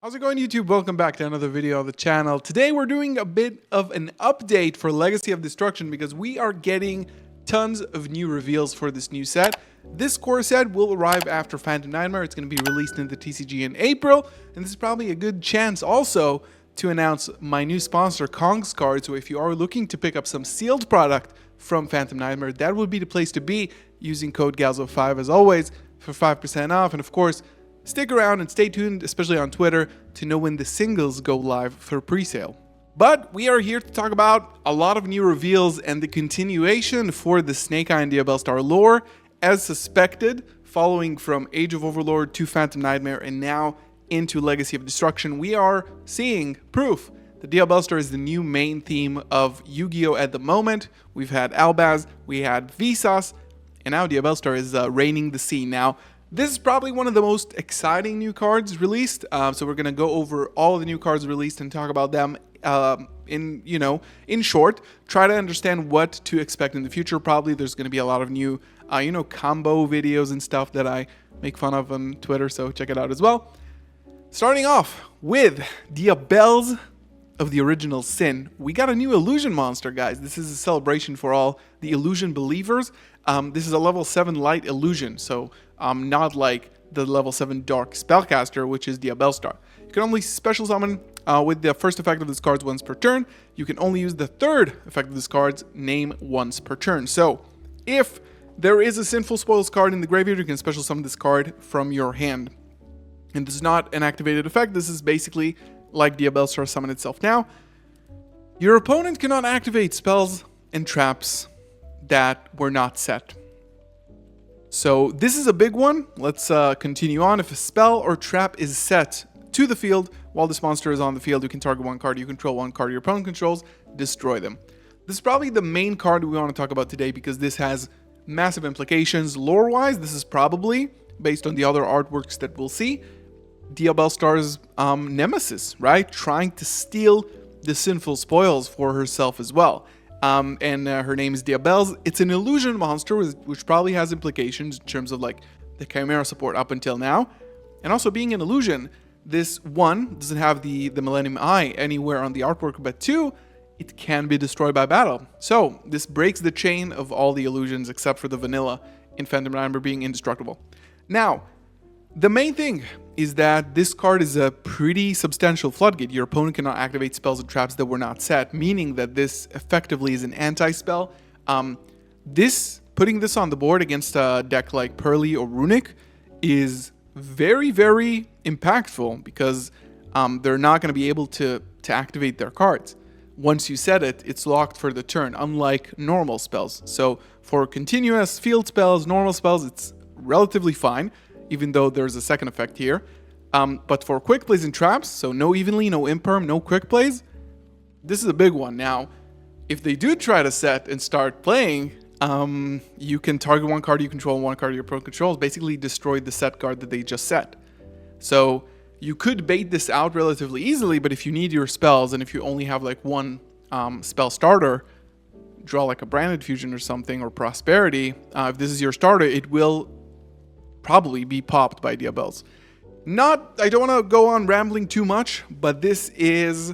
How's it going, YouTube? Welcome back to another video of the channel. Today we're doing a bit of an update for Legacy of Destruction because we are getting tons of new reveals for this new set. This core set will arrive after Phantom Nightmare. It's going to be released in the TCG in April, and this is probably a good chance also to announce my new sponsor, Kong's Card. So if you are looking to pick up some sealed product from Phantom Nightmare, that would be the place to be, using code GALZO5 as always for 5% off. And of course, stick around and stay tuned, especially on Twitter, to know when the singles go live for pre-sale. But we are here to talk about a lot of new reveals and the continuation for the Snake Eye and Diabellstar lore, as suspected, following from Age of Overlord to Phantom Nightmare and now into Legacy of Destruction. We are seeing proof that Diabellstar is the new main theme of Yu-Gi-Oh! At the moment. We've had Albaz, we had Visas, and now Diabellstar is reigning the scene. Now, this is probably one of the most exciting new cards released, so we're going to go over all of the new cards released and talk about them in short, try to understand what to expect in the future. Probably there's going to be a lot of new, combo videos and stuff that I make fun of on Twitter, so check it out as well. Starting off with Diabells of the Original Sin. We got a new illusion monster, guys. This is a celebration for all the illusion believers. This is a level 7 light illusion, so not like the level 7 dark spellcaster, which is Diabellstar. You can only special summon with the first effect of this card once per turn. You can only use the third effect of this card's name once per turn. So if there is a Sinful Spoils card in the graveyard, you can special summon this card from your hand. And this is not an activated effect. This is basically like Diabellstar summon itself now. Your opponent cannot activate spells and traps that were not set. So this is a big one. Let's continue on. If a spell or trap is set to the field while this monster is on the field, you can target one card you control, one card your opponent controls, destroy them. This is probably the main card we want to talk about today because this has massive implications. Lore-wise, this is probably, based on the other artworks that we'll see, Diabellstar's nemesis, right? Trying to steal the Sinful Spoils for herself as well. And her name is Diabells. It's an illusion monster, which probably has implications in terms of like the Chimera support up until now. And also being an illusion, this one doesn't have the Millennium Eye anywhere on the artwork, but two, it can be destroyed by battle. So this breaks the chain of all the illusions except for the vanilla in Phantom Nightmare being indestructible. Now, the main thing is that this card is a pretty substantial floodgate. Your opponent cannot activate spells and traps that were not set, meaning that this effectively is an anti-spell. Putting this on the board against a deck like Pearly or Runic is very, very impactful because they're not going to be able to activate their cards. Once you set it, it's locked for the turn, unlike normal spells. So for continuous field spells, normal spells, it's relatively fine, even though there's a second effect here. But for quick plays and traps, so no evenly, no imperm, no quick plays, this is a big one. Now, if they do try to set and start playing, you can target one card you control and one card your opponent controls, basically destroy the set card that they just set. So you could bait this out relatively easily, but if you need your spells and if you only have like one spell starter, draw like a Branded Fusion or something, or Prosperity, if this is your starter, it will probably be popped by Diabells. I don't want to go on rambling too much, but this is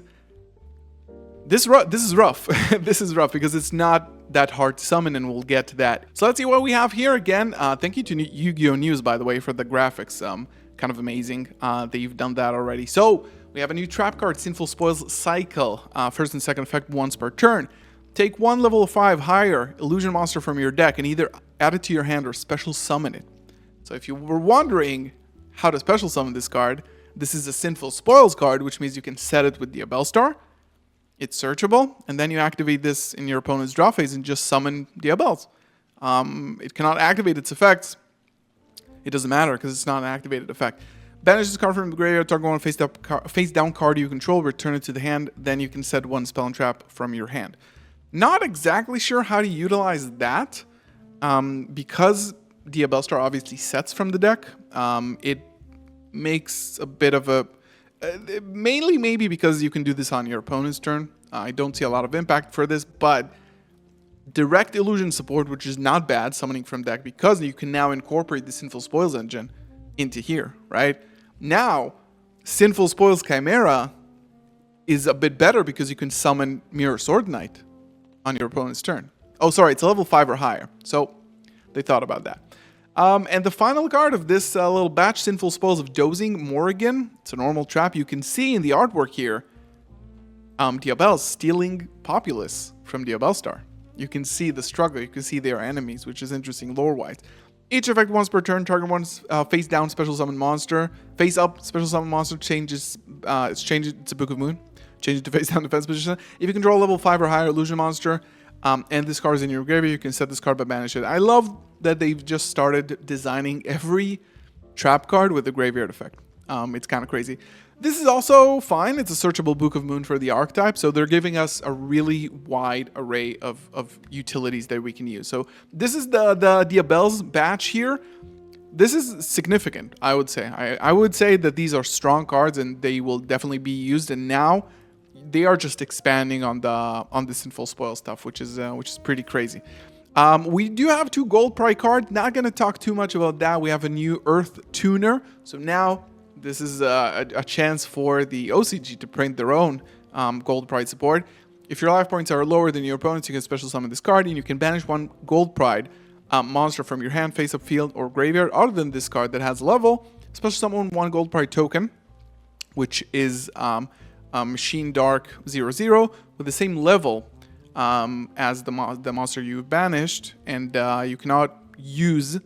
rough. This is rough because it's not that hard to summon, and we'll get to that. So let's see what we have here again. Thank you to Yu-Gi-Oh! News, by the way, for the graphics. Kind of amazing that you've done that already. So we have a new trap card, Sinful Spoils Cycle. First and second effect once per turn. Take one level 5 higher illusion monster from your deck and either add it to your hand or special summon it. So if you were wondering how to special summon this card, this is a Sinful Spoils card, which means you can set it with Diabellstar. It's searchable, and then you activate this in your opponent's draw phase and just summon Diabells. It cannot activate its effects. It doesn't matter because it's not an activated effect. Banish this card from the graveyard, target one face down card you control, return it to the hand, then you can set one spell and trap from your hand. Not exactly sure how to utilize that, because Diabellstar obviously sets from the deck. It makes a bit of a... mainly maybe because you can do this on your opponent's turn. I don't see a lot of impact for this, but direct illusion support, which is not bad, summoning from deck, because you can now incorporate the Sinful Spoils engine into here, right? Now, Sinful Spoils Chimera is a bit better because you can summon Mirror Sword Knight on your opponent's turn. Oh, sorry, it's a level 5 or higher. So they thought about that. And the final card of this little batch, Sinful Spoils of Dozing Morrigan. It's a normal trap. You can see in the artwork here, Diabell's stealing Populace from Diabellestar. You can see the struggle. You can see their enemies, which is interesting lore-wise. Each effect once per turn, target one's face down special summon monster. Face up special summon monster changes. It's a Book of Moon. Change it to face down defense position. If you control level 5 or higher illusion monster, and this card is in your graveyard, you can set this card by banish it. I love that they've just started designing every trap card with a graveyard effect. It's kind of crazy. This is also fine. It's a searchable Book of Moon for the archetype, so they're giving us a really wide array of utilities that we can use. So this is the Diabell's batch here. This is significant, I would say. I would say that these are strong cards and they will definitely be used, and now they are just expanding on the Sinful Spoil stuff, which is pretty crazy. We do have 2 gold price cards. Not going to talk too much about that. We have a new Earth Tuner. So now this is a chance for the OCG to print their own gold price support. If your life points are lower than your opponent's, you can special summon this card, and you can banish 1 gold pride monster from your hand, face up, field, or graveyard other than this card that has level. Special summon 1 gold pride token, which is Machine Dark 0/0 with the same level as the monster you've banished, and you cannot use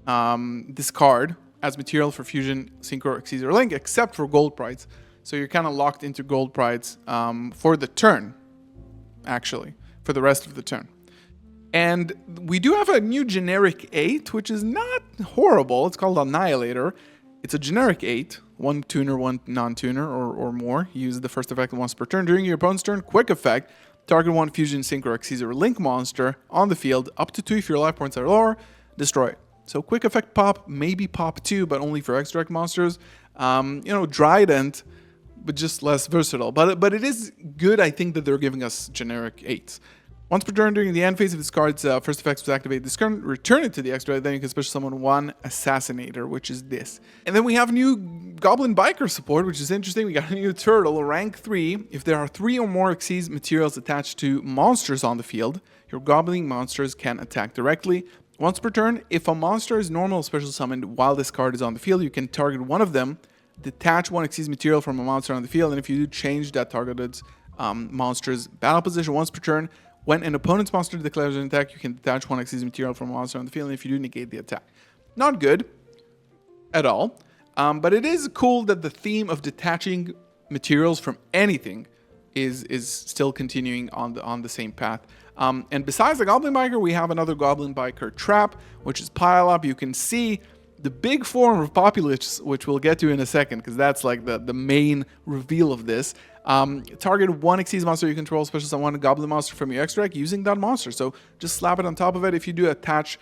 this card as material for Fusion, Synchro, or Caesar Link except for gold prides. So you're kind of locked into gold prides for the turn, actually, for the rest of the turn. And we do have a new generic 8, which is not horrible. It's called Annihilator. It's a generic 8, 1 tuner, 1 non-tuner, or more. Use the first effect once per turn. During your opponent's turn, quick effect, target 1 Fusion, Synchro, or Caesar Link monster on the field, up to 2 if your life points are lower, destroy it. So quick effect pop, maybe pop 2, but only for X-Direct monsters. Trident, but just less versatile. But it is good, I think, that they're giving us generic 8s. Once per turn during the end phase of this card's first effects was activate this card, return it to the extra, then you can special summon 1 Assassinator, which is this. And then we have new Goblin Biker support, which is interesting. We got a new turtle, rank 3. If there are 3 or more Xyz materials attached to monsters on the field, your Goblin monsters can attack directly. Once per turn, if a monster is normal special summoned while this card is on the field, you can target one of them, detach 1 Xyz material from a monster on the field, and if you do, change that targeted monster's battle position once per turn. When an opponent's monster declares an attack, you can detach 1 Xyz material from a monster on the field, and if you do, negate the attack. Not good at all, but it is cool that the theme of detaching materials from anything is still continuing on the same path. And besides the Goblin Biker, we have another Goblin Biker trap, which is Pile Up. You can see the big form of Populace, which we'll get to in a second, because that's like the main reveal of this. Target 1 Xyz monster you control, special summon 1 Goblin monster from your extra deck using that monster. So just slap it on top of it. If you do, attach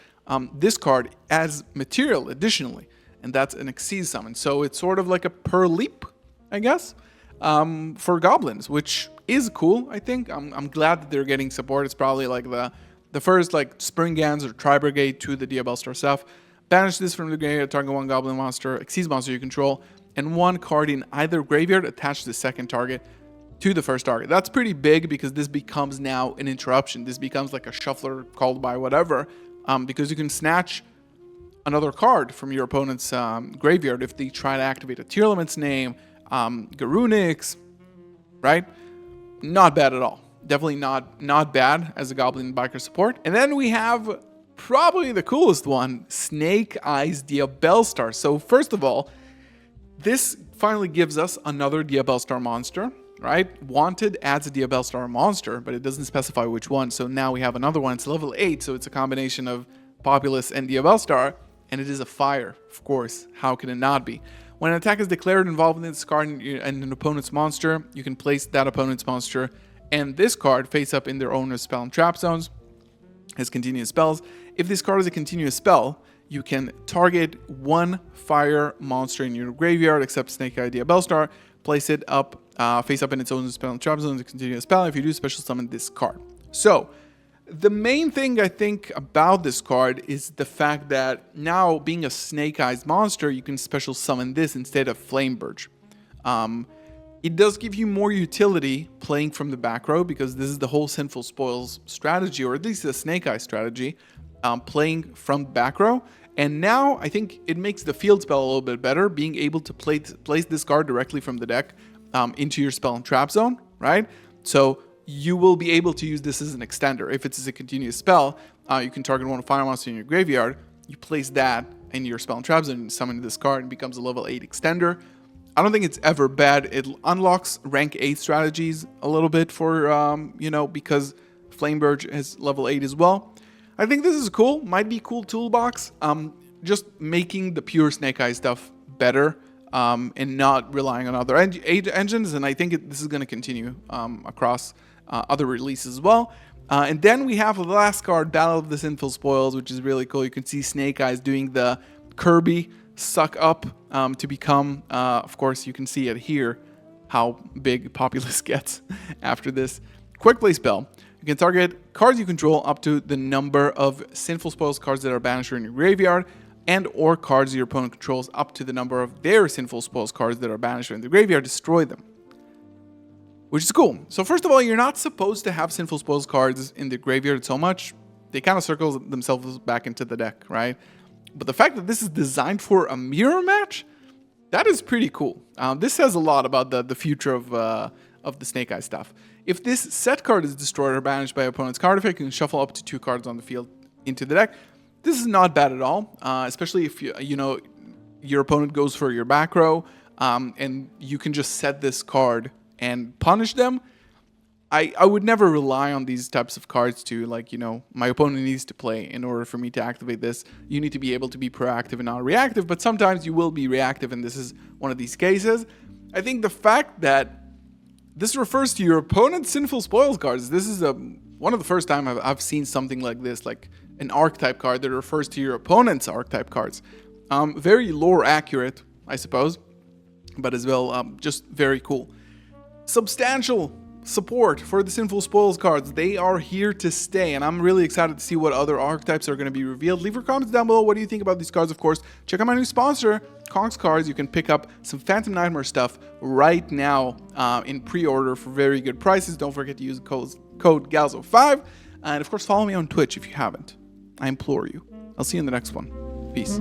this card as material additionally, and that's an Xyz summon. So it's sort of like a per leap, I guess, for goblins, which is cool. I think I'm glad that they're getting support. It's probably like the first like Spring Gans or Tri Brigade to the Diabellstar stuff. Banish this from the graveyard, target 1 Goblin monster, Xyz monster you control, and 1 card in either graveyard attached to the second target to the first target. That's pretty big because this becomes now an interruption. This becomes like a shuffler called by whatever, because you can snatch another card from your opponent's graveyard if they try to activate a Tearlament's Name, Garunix, right? Not bad at all. Definitely not bad as a Goblin Biker support. And then we have probably the coolest one, Snake Eyes Diabellstar. So first of all, this finally gives us another Diabellstar monster, right? Wanted adds a Diabellstar monster, but it doesn't specify which one. So now we have another one. It's level 8, so it's a combination of Populace and Diabellstar, and it is a fire, of course. How can it not be? When an attack is declared involving this card and an opponent's monster, you can place that opponent's monster and this card face up in their owner's spell and trap zones as continuous spells. If this card is a continuous spell, you can target 1 fire monster in your graveyard except Snake Eye Diabellstar, place it up, face up in its own spell and trap zone as a continuous spell. If you do, special summon this card. So the main thing I think about this card is the fact that now being a Snake Eyes monster, you can special summon this instead of Flame Birch. It does give you more utility playing from the back row, because this is the whole Sinful Spoils strategy, or at least the Snake Eye strategy, playing from the back row. And now I think it makes the field spell a little bit better, being able to place this card directly from the deck into your spell and trap zone, right? So you will be able to use this as an extender. If it's a continuous spell, you can target one fire monster in your graveyard, you place that in your spell and trap zone and summon this card, and becomes a level 8 extender. I don't think it's ever bad. It unlocks rank 8 strategies a little bit for, because Flamebird is level 8 as well. I think this is cool. Might be cool toolbox. Just making the pure Snake Eye stuff better, and not relying on other engines. And I think this is going to continue across other releases as well. And then we have the last card, Battle of the Sinful Spoils, which is really cool. You can see Snake Eyes doing the Kirby suck up to become, of course, you can see it here, how big Populous gets after this. Quick play spell. You can target cards you control up to the number of Sinful Spoils cards that are banished in your graveyard, and or cards your opponent controls up to the number of their Sinful Spoils cards that are banished in the graveyard. Destroy them. Which is cool. So first of all, you're not supposed to have Sinful Spoils cards in the graveyard so much. They kind of circle themselves back into the deck, right? But the fact that this is designed for a mirror match, that is pretty cool. This says a lot about the future of the Snake Eye stuff. If this set card is destroyed or banished by opponent's card effect, you can shuffle up to 2 cards on the field into the deck. This is not bad at all, especially if your opponent goes for your back row, and you can just set this card and punish them. I would never rely on these types of cards to, my opponent needs to play in order for me to activate this. You need to be able to be proactive and not reactive, but sometimes you will be reactive, and this is one of these cases. I think the fact that this refers to your opponent's Sinful Spoils cards, this is one of the first time I've seen something like this, like an archetype card that refers to your opponent's archetype cards. Very lore accurate, I suppose, but as well, just very cool. Substantial support for the Sinful Spoils cards. They are here to stay, and I'm really excited to see what other archetypes are going to be revealed. Leave your comments down below. What do you think about these cards? Of course, check out my new sponsor, Conks Cards. You can pick up some Phantom Nightmare stuff right now in pre-order for very good prices. Don't forget to use code GALZO5, and of course, follow me on Twitch if you haven't. I implore you. I'll see you in the next one. Peace.